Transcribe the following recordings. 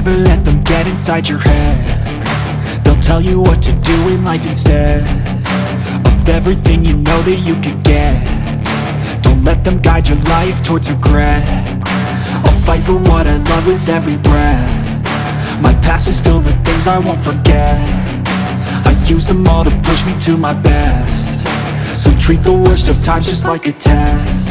never let them get inside your head. They'll tell you what to do in life instead of everything you know that you could get. Don't let them guide your life towards regret. I'll fight for what I love with every breath. My past is filled with things I won't forget. I use them all to push me to my best. So treat the worst of times just like a test.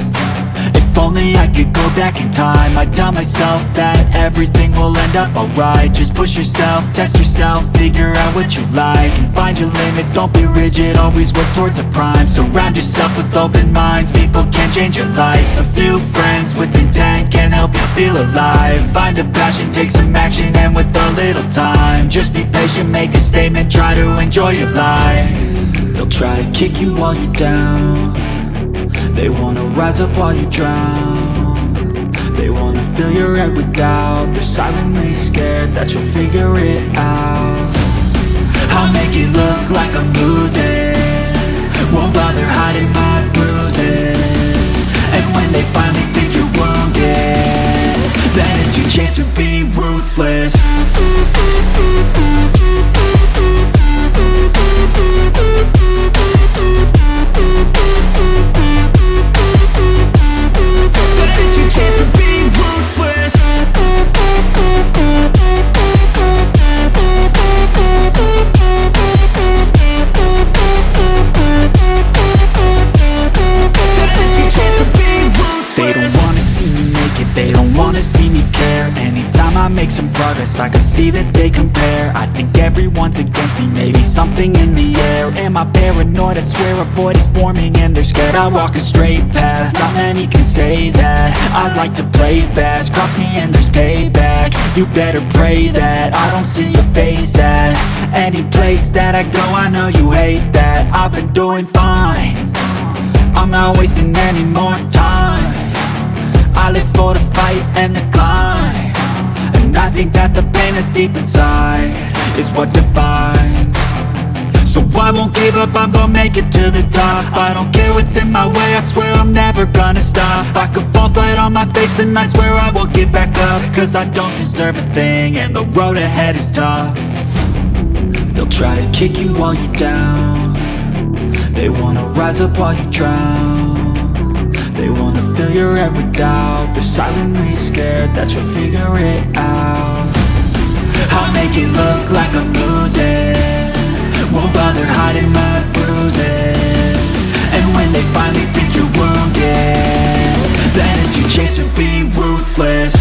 If only I could go back in time, I'd tell myself that everything will end up alright. Just push yourself, test yourself, figure out what you like, and find your limits, don't be rigid, always work towards a prime. Surround yourself with open minds, people can change your life. A few friends with intent can help you feel alive. Find a passion, take some action, and with a little time, just be patient, make a statement, try to enjoy your life. They'll try to kick you while you're down. They wanna rise up while you drown. They wanna fill your head with doubt. They're silently scared that you'll figure it out. I'll make it look like I'm losing, won't bother hiding my bruises. And when they finally think you're wounded, then it's your chance to be ruthless. Make some progress, I can see that they compare. I think everyone's against me, maybe something in the air. Am I paranoid? I swear a void is forming and they're scared. I walk a straight path, not many can say that. I like to play fast, cross me and there's payback. You better pray that I don't see your face at any place that I go. I know you hate that. I've been doing fine, I'm not wasting any more time. I live for the fight and the climb, and I think that the pain that's deep inside is what defines. So I won't give up, I'm gonna make it to the top. I don't care what's in my way, I swear I'm never gonna stop. I could fall flat on my face and I swear I will get back up, cause I don't deserve a thing and the road ahead is tough. They'll try to kick you while you're down. They wanna rise up while you drown. They wanna fill your head with doubt. They're silently scared that you'll figure it out. I'll make it look like I'm losing, won't bother hiding my bruises. And when they finally think you're wounded, then it's your chance to be ruthless.